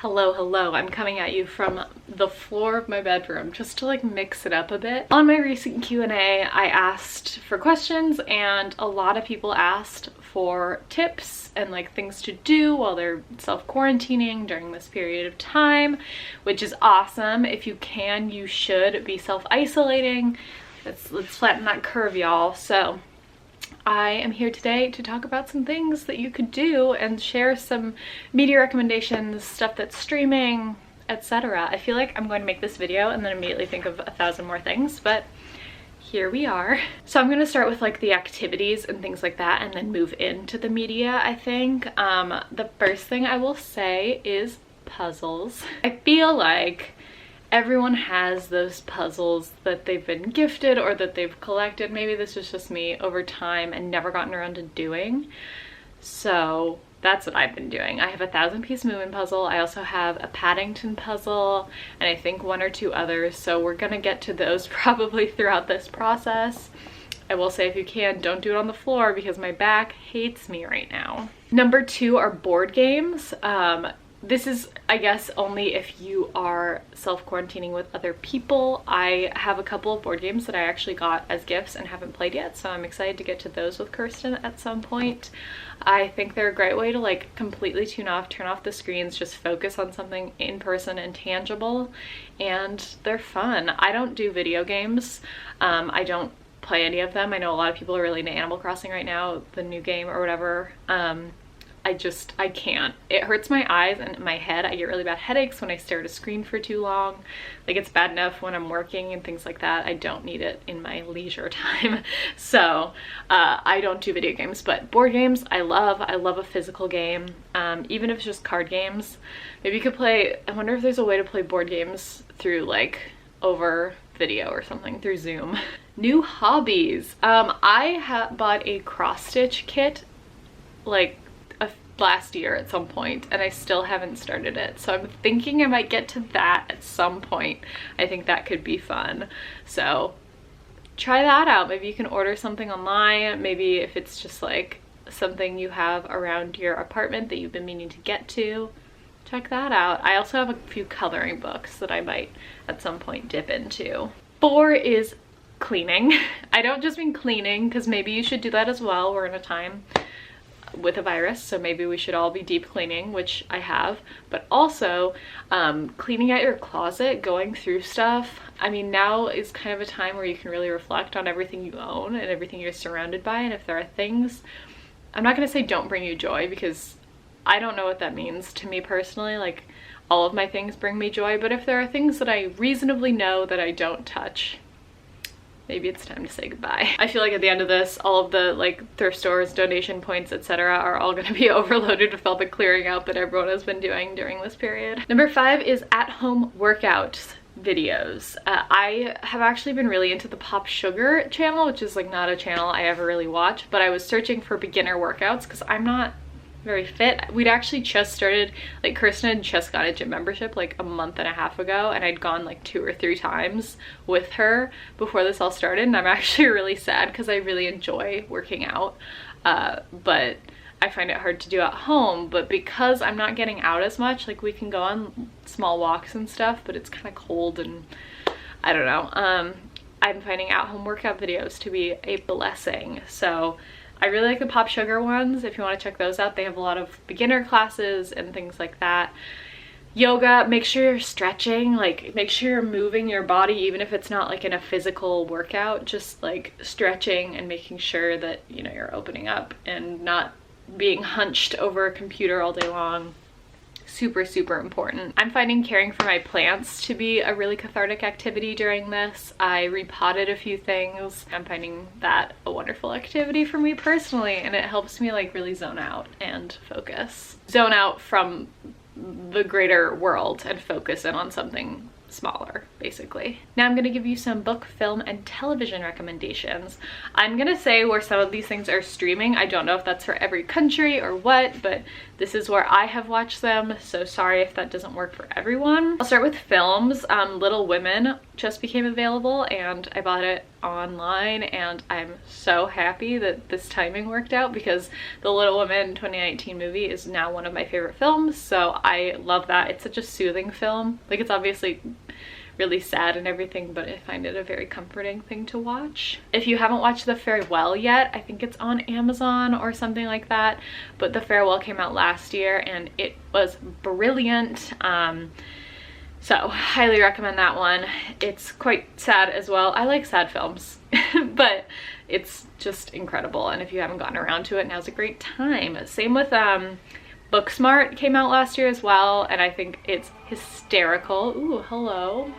Hello, I'm coming at you from the floor of my bedroom just to like mix it up a bit. On my recent Q&A, I asked for questions and a lot of people asked for tips and like things to do while they're self-quarantining during this period of time, which is awesome. If you can, you should be self-isolating. Let's flatten that curve, y'all. So I am here today to talk about some things that you could do and share some media recommendations, stuff that's streaming, etc. I feel like I'm going to make this video and then immediately think of 1,000 more things, but here we are. So I'm going to start with like the activities and things like that and then move into the media, I think. The first thing I will say is puzzles. I feel like everyone has those puzzles that they've been gifted or that they've collected. Maybe this was just me over time and never gotten around to doing. So that's what I've been doing. I have a 1,000-piece Moomin puzzle. I also have a Paddington puzzle and I think 1 or 2 others. So we're gonna get to those probably throughout this process. I will say, if you can, don't do it on the floor because my back hates me right now. Number 2 are board games. This is, I guess, only if you are self-quarantining with other people. I have a couple of board games that I actually got as gifts and haven't played yet, so I'm excited to get to those with Kirsten at some point. I think they're a great way to like completely turn off the screens, just focus on something in person and tangible, and they're fun. I don't do video games. I don't play any of them. I know a lot of people are really into Animal Crossing right now, the new game or whatever. I can't. It hurts my eyes and my head. I get really bad headaches when I stare at a screen for too long. Like, it's bad enough when I'm working and things like that. I don't need it in my leisure time. So I don't do video games, but board games I love. I love a physical game, even if it's just card games. Maybe you could play, I wonder if there's a way to play board games through like over video or something through Zoom. New hobbies. I bought a cross stitch kit like last year at some point and I still haven't started it, so I'm thinking I might get to that at some point. I think that could be fun, so try that out. Maybe you can order something online. Maybe if it's just like something you have around your apartment that you've been meaning to get to, check that out. I also have a few coloring books that I might at some point dip into. 4 is cleaning. I don't just mean cleaning, because maybe you should do that as well. We're in a time with a virus, so maybe we should all be deep cleaning, which I have, but also cleaning out your closet, going through stuff. I mean, now is kind of a time where you can really reflect on everything you own and everything you're surrounded by, and if there are things, I'm not going to say don't bring you joy, because I don't know what that means to me personally. Like, all of my things bring me joy, but if there are things that I reasonably know that I don't touch, maybe it's time to say goodbye. I feel like at the end of this, all of the like thrift stores, donation points, etc. are all going to be overloaded with all the clearing out that everyone has been doing during this period. Number 5 is at-home workout videos. I have actually been really into the Pop Sugar channel, which is like not a channel I ever really watch, but I was searching for beginner workouts because I'm not very fit. We'd actually just started, like Kirsten had just got a gym membership like a month and a half ago, and I'd gone like 2 or 3 times with her before this all started, and I'm actually really sad because I really enjoy working out, but I find it hard to do at home. But because I'm not getting out as much, like we can go on small walks and stuff, but it's kind of cold and I don't know, I'm finding at-home workout videos to be a blessing. So I really like the Pop Sugar ones. If you want to check those out, they have a lot of beginner classes and things like that. Yoga, make sure you're stretching, like make sure you're moving your body, even if it's not like in a physical workout, just like stretching and making sure that, you know, you're opening up and not being hunched over a computer all day long. Super important. I'm finding caring for my plants to be a really cathartic activity during this. I repotted a few things. I'm finding that a wonderful activity for me personally, and it helps me like really zone out and focus. Zone out from the greater world and focus in on something smaller, basically. Now I'm going to give you some book, film, and television recommendations. I'm going to say where some of these things are streaming. I don't know if that's for every country or what, but this is where I have watched them, so sorry if that doesn't work for everyone. I'll start with films. Little Women just became available and I bought it online, and I'm so happy that this timing worked out because the Little Women 2019 movie is now one of my favorite films, so I love that. It's such a soothing film. Like, it's obviously really sad and everything, but I find it a very comforting thing to watch. If you haven't watched The Farewell yet, I think it's on Amazon or something like that, but The Farewell came out last year and it was brilliant. So highly recommend that one. It's quite sad as well. I like sad films, but it's just incredible, and if you haven't gotten around to it, now's a great time. Same with Booksmart came out last year as well, and I think it's hysterical. Ooh, hello.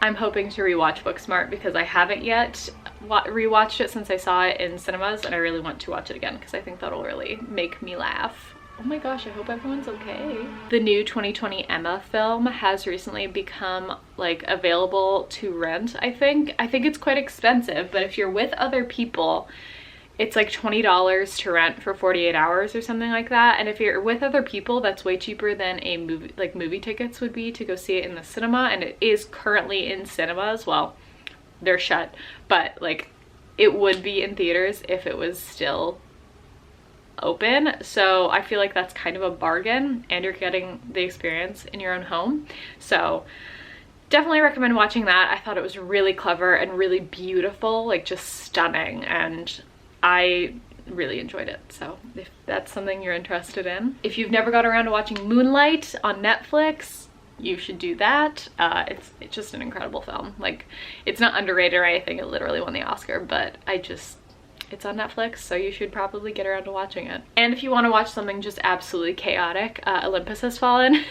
I'm hoping to rewatch Booksmart because I haven't yet rewatched it since I saw it in cinemas, and I really want to watch it again because I think that'll really make me laugh. Oh my gosh, I hope everyone's okay. The new 2020 Emma film has recently become like available to rent, I think. I think it's quite expensive, but if you're with other people, it's like $20 to rent for 48 hours or something like that. And if you're with other people, that's way cheaper than a movie, like movie tickets would be to go see it in the cinema. And it is currently in cinemas. Well, they're shut, but like it would be in theaters if it was still open. So I feel like that's kind of a bargain, and you're getting the experience in your own home. So definitely recommend watching that. I thought it was really clever and really beautiful, like just stunning, and I really enjoyed it. So if that's something you're interested in. If you've never got around to watching Moonlight on Netflix, you should do that. It's just an incredible film. Like, it's not underrated or anything. It literally won the Oscar, but it's on Netflix, so you should probably get around to watching it. And if you want to watch something just absolutely chaotic, Olympus Has Fallen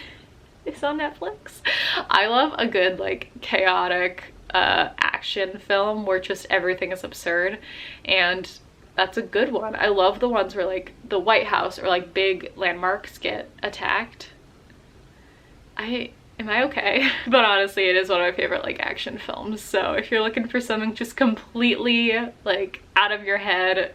is on Netflix. I love a good like chaotic action film where just everything is absurd, and that's a good one. I love the ones where like the White House or like big landmarks get attacked. Am I okay? But honestly, it is one of my favorite like action films. So if you're looking for something just completely like out of your head,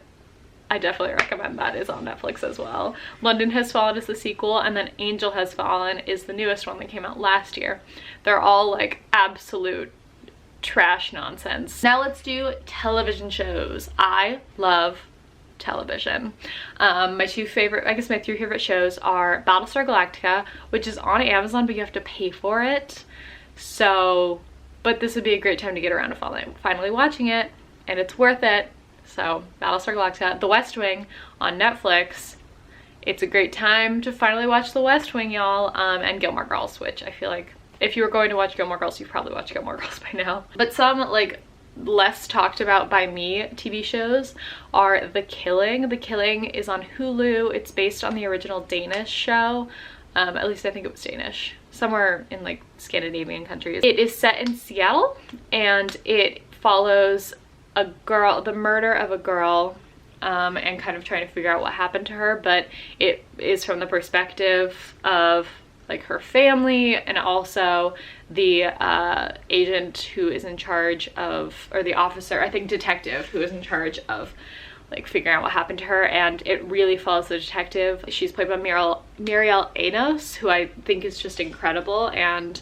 I definitely recommend that. Is on Netflix as well. London Has Fallen is the sequel, and then Angel Has Fallen is the newest one that came out last year. They're all like absolute trash nonsense. Now let's do television shows. I love television. My three favorite shows are Battlestar Galactica, which is on Amazon, but you have to pay for it. So, but this would be a great time to get around to finally watching it, and it's worth it. So Battlestar Galactica. The West Wing on Netflix. It's a great time to finally watch The West Wing, y'all. And Gilmore Girls, which I feel like if you were going to watch Gilmore Girls, you've probably watched Gilmore Girls by now. But some like less talked about by me TV shows are The Killing. The Killing is on Hulu. It's based on the original Danish show. At least I think it was Danish. Somewhere in like Scandinavian countries. It is set in Seattle, and it follows a girl, the murder of a girl, and kind of trying to figure out what happened to her, but it is from the perspective of like her family, and also the agent who is in charge of, or the officer, I think detective, who is in charge of like figuring out what happened to her. And it really follows the detective. She's played by Muriel Enos, who I think is just incredible. And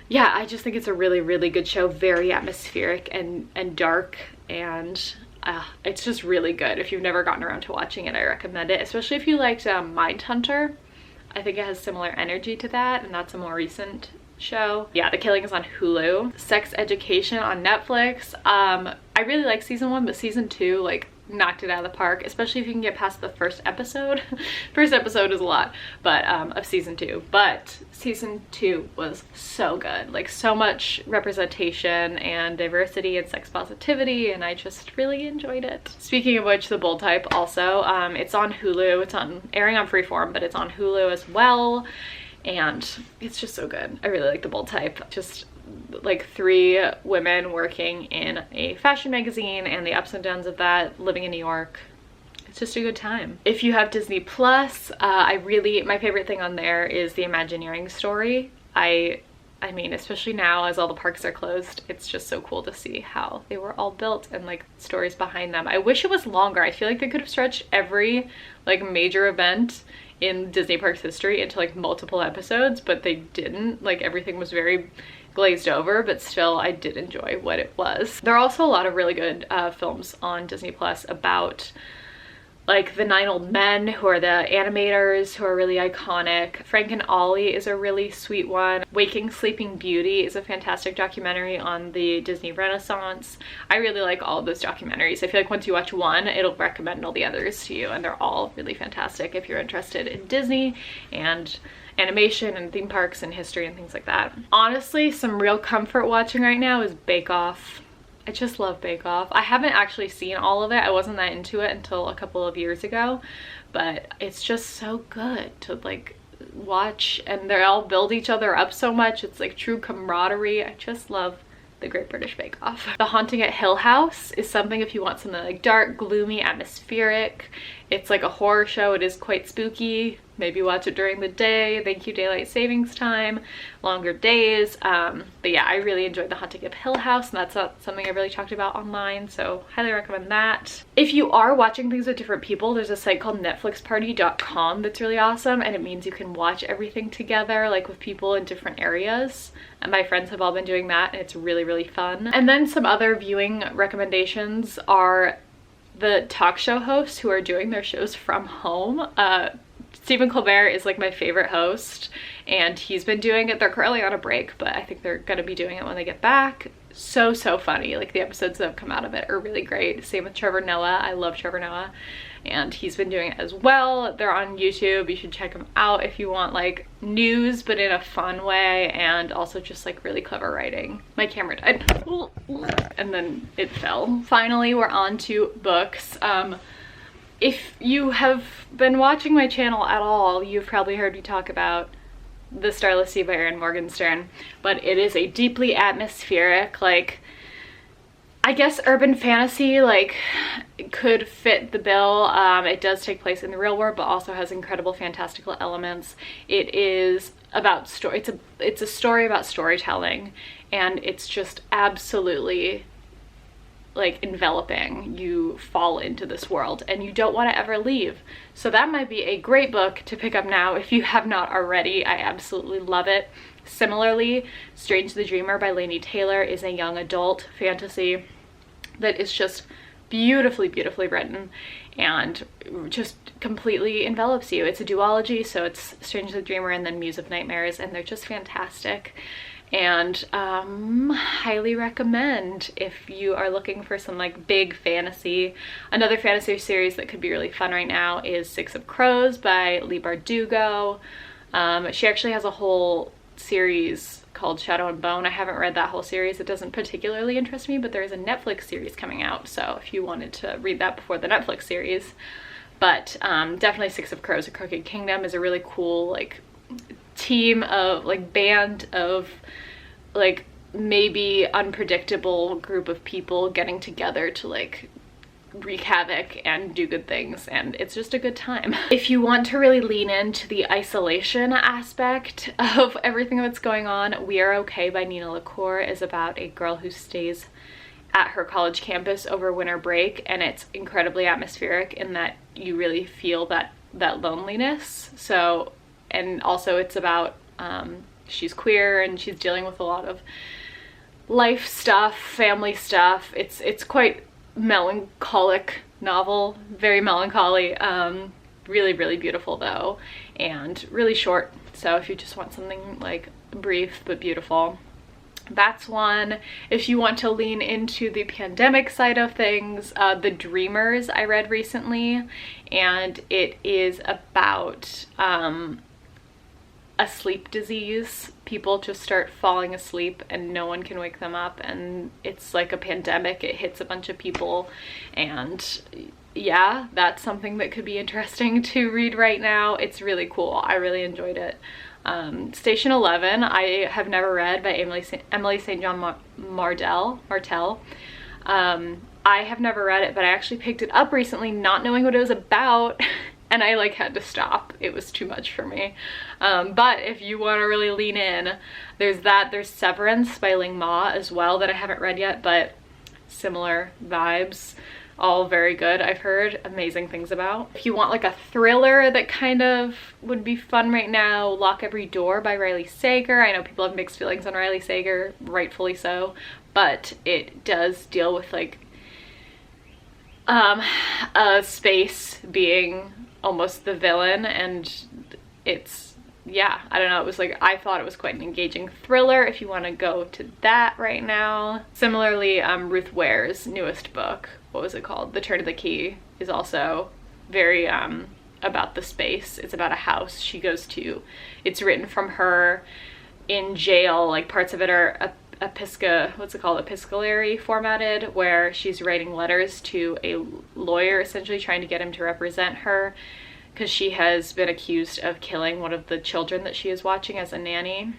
yeah, I just think it's a really, really good show. Very atmospheric and dark, and it's just really good. If you've never gotten around to watching it, I recommend it, especially if you liked Mindhunter. I think it has similar energy to that, and that's a more recent show. Yeah, The Killing is on Hulu. Sex Education on Netflix. I really like season 1, but season 2 like knocked it out of the park, especially if you can get past the first episode. First episode is a lot, but of season 2. But season 2 was so good. Like, so much representation and diversity and sex positivity, and I just really enjoyed it. Speaking of which, The Bold Type also, it's on Hulu. It's airing on Freeform, but it's on Hulu as well, and it's just so good. I really like The Bold Type. Just like 3 women working in a fashion magazine and the ups and downs of that, living in New York. It's just a good time. If you have Disney Plus, my favorite thing on there is the Imagineering story. I I mean, especially now as all the parks are closed, it's just so cool to see how they were all built and like stories behind them. I wish it was longer. I feel like they could have stretched every like major event in Disney Parks history into like multiple episodes, but they didn't. Like everything was very glazed over, but still I did enjoy what it was. There are also a lot of really good films on Disney Plus about like the 9 Old Men, who are the animators who are really iconic. Frank and Ollie is a really sweet one. Waking Sleeping Beauty is a fantastic documentary on the Disney Renaissance. I really like all of those documentaries. I feel like once you watch one, it'll recommend all the others to you, and they're all really fantastic if you're interested in Disney and animation and theme parks and history and things like that. Honestly, some real comfort watching right now is Bake Off. I just love Bake Off. I haven't actually seen all of it. I wasn't that into it until a couple of years ago, but it's just so good to like watch, and they all build each other up so much. It's like true camaraderie. I just love the Great British Bake Off. The Haunting at Hill House is something if you want something like dark, gloomy, atmospheric. It's like a horror show. It is quite spooky. Maybe watch it during the day. Thank you, daylight savings time, longer days. But yeah, I really enjoyed The Haunting of Hill House, and that's not something I really talked about online, so highly recommend that. If you are watching things with different people, there's a site called netflixparty.com that's really awesome, and it means you can watch everything together, like with people in different areas. And my friends have all been doing that, and it's really, really fun. And then some other viewing recommendations are the talk show hosts who are doing their shows from home. Stephen Colbert is like my favorite host, and he's been doing it. They're currently on a break, but I think they're gonna be doing it when they get back. So funny. Like the episodes that have come out of it are really great. Same with Trevor Noah. I love Trevor Noah, and he's been doing it as well. They're on YouTube. You should check them out if you want like news but in a fun way, and also just like really clever writing. My camera died and then it fell. Finally, we're on to books. If you have been watching my channel at all, you've probably heard me talk about The Starless Sea by Erin Morgenstern, but it is a deeply atmospheric, like, I guess urban fantasy, like, could fit the bill. It does take place in the real world, but also has incredible fantastical elements. It is about story. It's a story about storytelling, and it's just absolutely like enveloping. You fall into this world and you don't want to ever leave. So that might be a great book to pick up now if you have not already. I absolutely love it. Similarly, Strange the Dreamer by Laini Taylor is a young adult fantasy that is just beautifully written and just completely envelops you. It's a duology, so it's Strange the Dreamer and then Muse of Nightmares, and they're just fantastic. And highly recommend if you are looking for some like big fantasy. Another fantasy series that could be really fun right now is Six of Crows by Leigh Bardugo. She actually has a whole series called Shadow and Bone. I haven't read that whole series. It doesn't particularly interest me, but there is a Netflix series coming out, so if you wanted to read that before the Netflix series. But definitely Six of Crows, A Crooked Kingdom is a really cool like team of like band of like maybe unpredictable group of people getting together to like wreak havoc and do good things, and it's just a good time. If you want to really lean into the isolation aspect of everything that's going on, We Are Okay by Nina LaCour is about a girl who stays at her college campus over winter break, and it's incredibly atmospheric in that you really feel that loneliness. So, and also it's about she's queer and she's dealing with a lot of life stuff, family stuff. It's quite melancholic novel, very melancholy. Really beautiful though, and really short. So if you just want something like brief but beautiful, that's one. If you want to lean into the pandemic side of things, The Dreamers I read recently, and it is about a sleep disease. People just start falling asleep and no one can wake them up, and it's like a pandemic. It hits a bunch of people, and yeah, that's something that could be interesting to read right now. It's really cool. I really enjoyed it. Station 11 I have never read, by Emily St. John Martell. I have never read it, but I actually picked it up recently not knowing what it was about, and I like had to stop. It was too much for me. But if you want to really lean in, there's that. There's Severance by Ling Ma as well that I haven't read yet, but similar vibes. All very good, I've heard amazing things about. If you want like a thriller that kind of would be fun right now, Lock Every Door by Riley Sager. I know people have mixed feelings on Riley Sager, rightfully so, but it does deal with like a space being almost the villain, and it's, yeah, I don't know, it was like, I thought it was quite an engaging thriller if you want to go to that right now. Similarly, Ruth Ware's newest book, what was it called? The Turn of the Key, is also very about the space. It's about a house she goes to. It's written from her in jail, like parts of it are epistolary formatted, where she's writing letters to a lawyer essentially trying to get him to represent her because she has been accused of killing one of the children that she is watching as a nanny.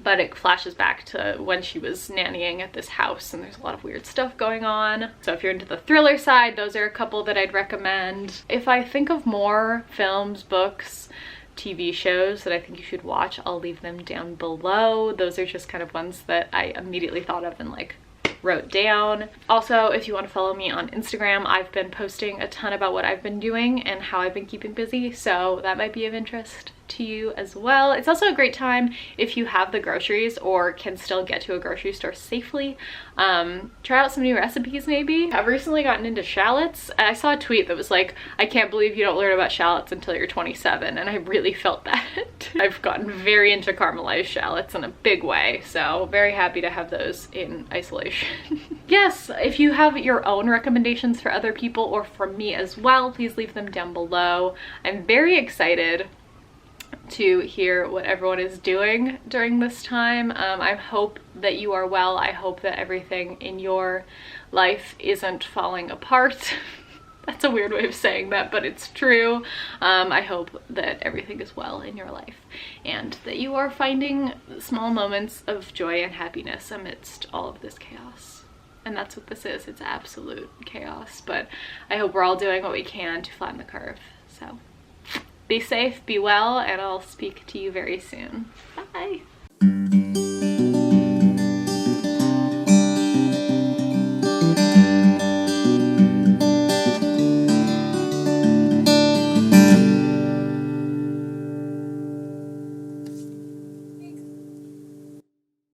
But it flashes back to when she was nannying at this house, and there's a lot of weird stuff going on. So if you're into the thriller side, those are a couple that I'd recommend. If I think of more films, books, TV shows that I think you should watch, I'll leave them down below. Those are just kind of ones that I immediately thought of and like wrote down. Also, if you want to follow me on Instagram, I've been posting a ton about what I've been doing and how I've been keeping busy, so that might be of interest to you as well. It's also a great time if you have the groceries or can still get to a grocery store safely. Try out some new recipes maybe. I've recently gotten into shallots. I saw a tweet that was like, I can't believe you don't learn about shallots until you're 27, and I really felt that. I've gotten very into caramelized shallots in a big way, so very happy to have those in isolation. Yes, if you have your own recommendations for other people or for me as well, please leave them down below. I'm very excited to hear what everyone is doing during this time. I hope that you are well. I hope that everything in your life isn't falling apart. That's a weird way of saying that, but it's true. I hope that everything is well in your life and that you are finding small moments of joy and happiness amidst all of this chaos. And that's what this is. It's absolute chaos, but I hope we're all doing what we can to flatten the curve. So be safe, be well, and I'll speak to you very soon. Bye.